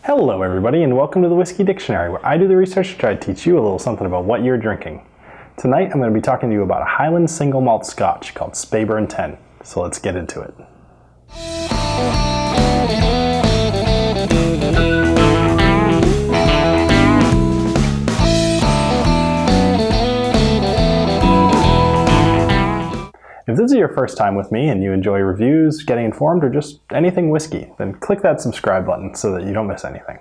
Hello everybody and welcome to the Whiskey Dictionary, where I do the research to try to teach you a little something about what you're drinking. Tonight I'm going to be talking to you about a Highland single malt Scotch called Speyburn 10, so let's get into it. If this is your first time with me and you enjoy reviews, getting informed, or just anything whiskey, then click that subscribe button so that you don't miss anything.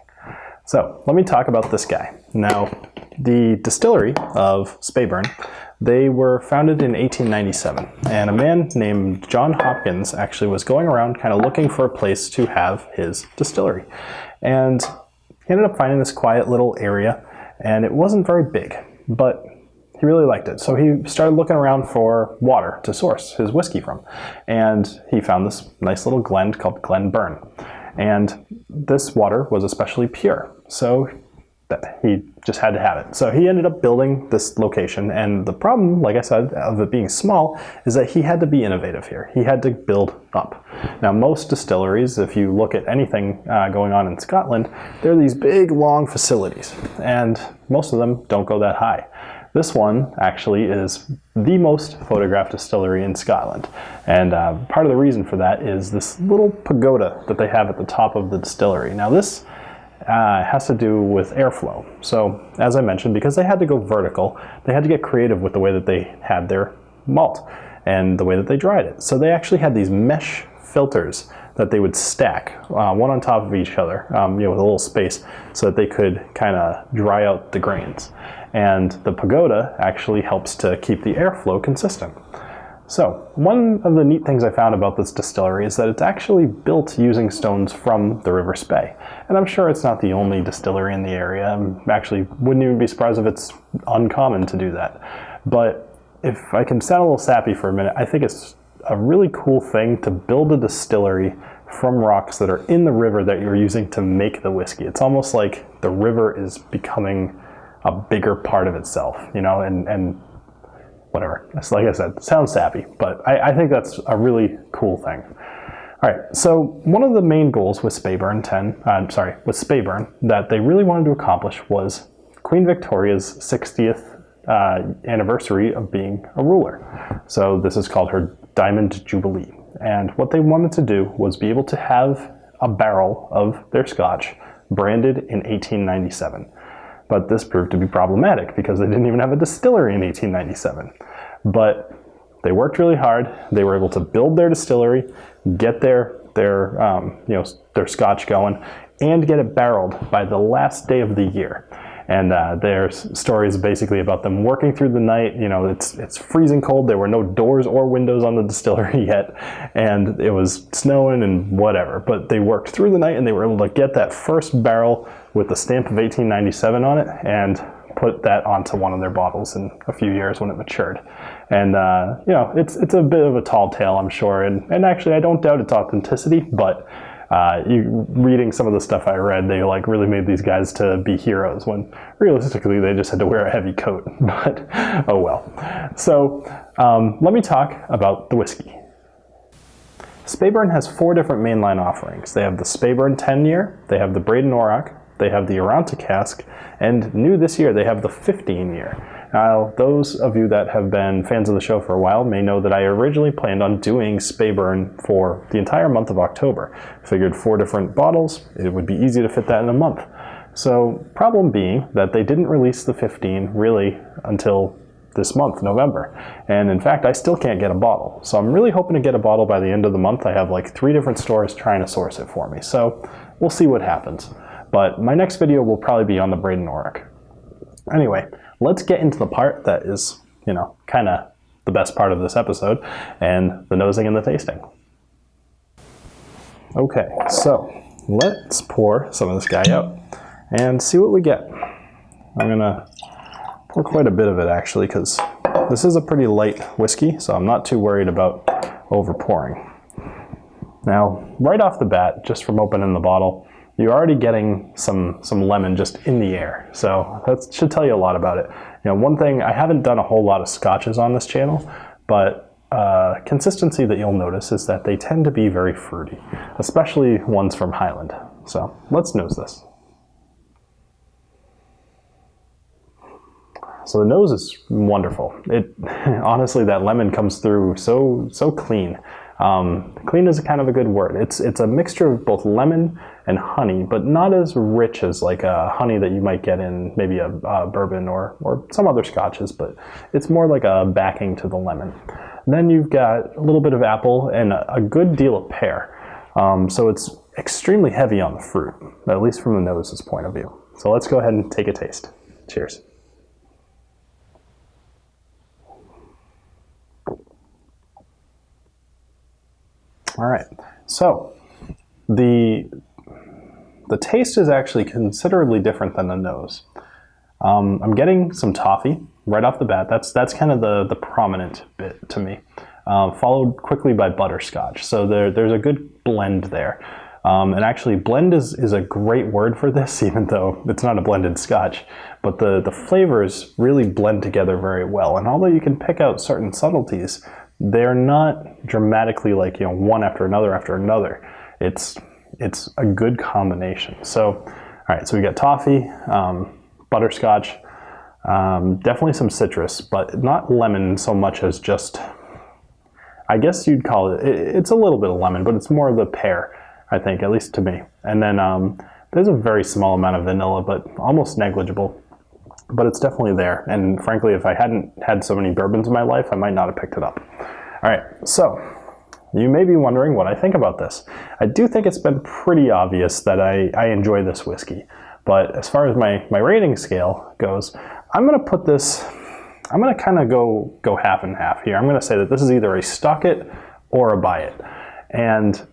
So let me talk about this guy. Now, the distillery of Speyburn, they were founded in 1897, and a man named John Hopkins actually was going around kind of looking for a place to have his distillery. And he ended up finding this quiet little area, and it wasn't very big, but he really liked it. So he started looking around for water to source his whiskey from. And he found this nice little glen called Glen Burn. And this water was especially pure. So he just had to have it. So he ended up building this location. And the problem, like I said, of it being small, is that he had to be innovative here. He had to build up. Now, most distilleries, if you look at anything going on in Scotland, they're these big, long facilities. And most of them don't go that high. This one actually is the most photographed distillery in Scotland. And part of the reason for that is this little pagoda that they have at the top of the distillery. Now this has to do with airflow. So as I mentioned, because they had to go vertical, they had to get creative with the way that they had their malt and the way that they dried it. So they actually had these mesh filters that they would stack one on top of each other, with a little space, so that they could kind of dry out the grains. And the pagoda actually helps to keep the airflow consistent. So one of the neat things I found about this distillery is that it's actually built using stones from the River Spey. And I'm sure it's not the only distillery in the area. I actually wouldn't even be surprised if it's uncommon to do that. But if I can sound a little sappy for a minute, I think it's a really cool thing to build a distillery from rocks that are in the river that you're using to make the whiskey. It's almost like the river is becoming a bigger part of itself, and whatever. It's, like I said, it sounds sappy, but I think that's a really cool thing. All right, so one of the main goals with Speyburn that they really wanted to accomplish was Queen Victoria's 60th anniversary of being a ruler. So this is called her Diamond Jubilee. And what they wanted to do was be able to have a barrel of their Scotch branded in 1897. But this proved to be problematic because they didn't even have a distillery in 1897. But they worked really hard. They were able to build their distillery, get their Scotch going, and get it barreled by the last day of the year. And their story is basically about them working through the night. It's freezing cold. There were no doors or windows on the distillery yet, and it was snowing and whatever. But they worked through the night, and they were able to get that first barrel with the stamp of 1897 on it, and put that onto one of their bottles in a few years when it matured. And it's a bit of a tall tale, I'm sure. And actually, I don't doubt its authenticity, but reading some of the stuff I read, they really made these guys to be heroes when realistically they just had to wear a heavy coat. But oh well. So let me talk about the whiskey. Speyburn has 4 different mainline offerings. They have the Speyburn 10 year, they have the Braden Auroch, they have the Aranta cask, and new this year they have the 15 year. Now, those of you that have been fans of the show for a while may know that I originally planned on doing Speyburn for the entire month of October. Figured 4 different bottles, it would be easy to fit that in a month. So, problem being that they didn't release the 15 really until this month, November. And in fact, I still can't get a bottle. So I'm really hoping to get a bottle by the end of the month. I have 3 different stores trying to source it for me. So we'll see what happens. But my next video will probably be on the Braden Auroch. Anyway, let's get into the part that is, kind of the best part of this episode, and the nosing and the tasting. Okay, so let's pour some of this guy out and see what we get. I'm gonna pour quite a bit of it actually, because this is a pretty light whiskey, so I'm not too worried about over pouring. Now, right off the bat, just from opening the bottle, you're already getting some lemon just in the air. So that should tell you a lot about it. One thing, I haven't done a whole lot of scotches on this channel, but consistency that you'll notice is that they tend to be very fruity, especially ones from Highland. So let's nose this. So the nose is wonderful. It honestly, that lemon comes through so clean. Clean is kind of a good word. It's a mixture of both lemon and honey, but not as rich as like a honey that you might get in maybe a bourbon or some other scotches, but it's more like a backing to the lemon. And then you've got a little bit of apple and a good deal of pear. So it's extremely heavy on the fruit, at least from the nose's point of view. So let's go ahead and take a taste. Cheers. All right, so the taste is actually considerably different than the nose. I'm getting some toffee right off the bat. That's kind of the prominent bit to me, followed quickly by butterscotch. So there's a good blend there. And actually, blend is a great word for this, even though it's not a blended scotch. But the flavors really blend together very well. And although you can pick out certain subtleties, they're not dramatically like, one after another. It's a good combination. So, all right, so we got toffee, butterscotch, definitely some citrus, but not lemon so much as just, I guess you'd call it's a little bit of lemon, but it's more of the pear, I think, at least to me. And then there's a very small amount of vanilla, but almost negligible. But it's definitely there. And frankly, if I hadn't had so many bourbons in my life, I might not have picked it up. All right, so you may be wondering what I think about this. I do think it's been pretty obvious that I enjoy this whiskey. But as far as my rating scale goes, I'm going to kind of go half and half here. I'm going to say that this is either a stock it or a buy it. And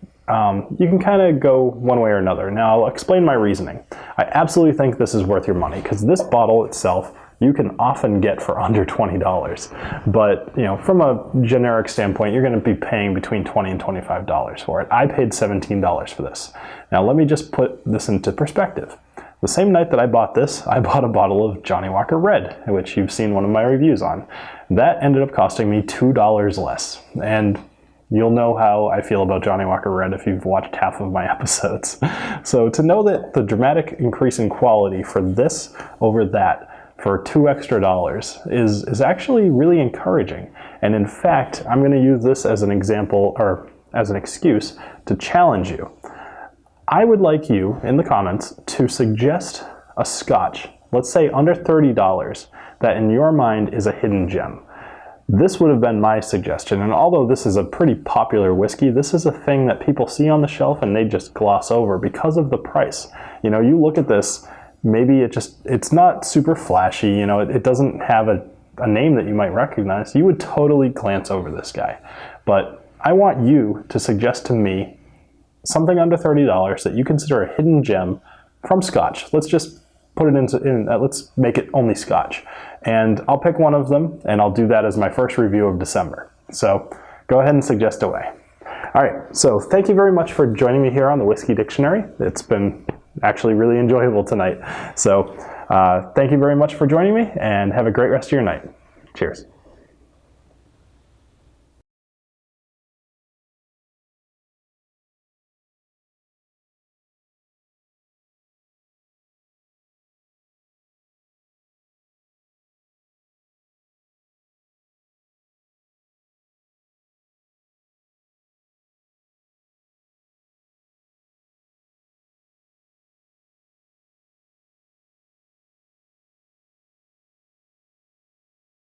you can kind of go one way or another. Now, I'll explain my reasoning. I absolutely think this is worth your money because this bottle itself you can often get for under $20. But from a generic standpoint, you're going to be paying between $20 and $25 for it. I paid $17 for this. Now, let me just put this into perspective. The same night that I bought this, I bought a bottle of Johnnie Walker Red, which you've seen one of my reviews on. That ended up costing me $2 less. And you'll know how I feel about Johnnie Walker Red if you've watched half of my episodes. So to know that the dramatic increase in quality for this over that for $2 extra is actually really encouraging. And in fact, I'm going to use this as an example or as an excuse to challenge you. I would like you in the comments to suggest a scotch, let's say under $30, that in your mind is a hidden gem. This would have been my suggestion, and although this is a pretty popular whiskey, this is a thing that people see on the shelf and they just gloss over because of the price. You look at this, maybe it's not super flashy, it doesn't have a name that you might recognize. You would totally glance over this guy. But I want you to suggest to me something under $30 that you consider a hidden gem from Scotch. Let's just put it let's make it only Scotch. And I'll pick one of them, and I'll do that as my first review of December. So go ahead and suggest away. All right, so thank you very much for joining me here on the Whiskey Dictionary. It's been actually really enjoyable tonight. So thank you very much for joining me, and have a great rest of your night. Cheers.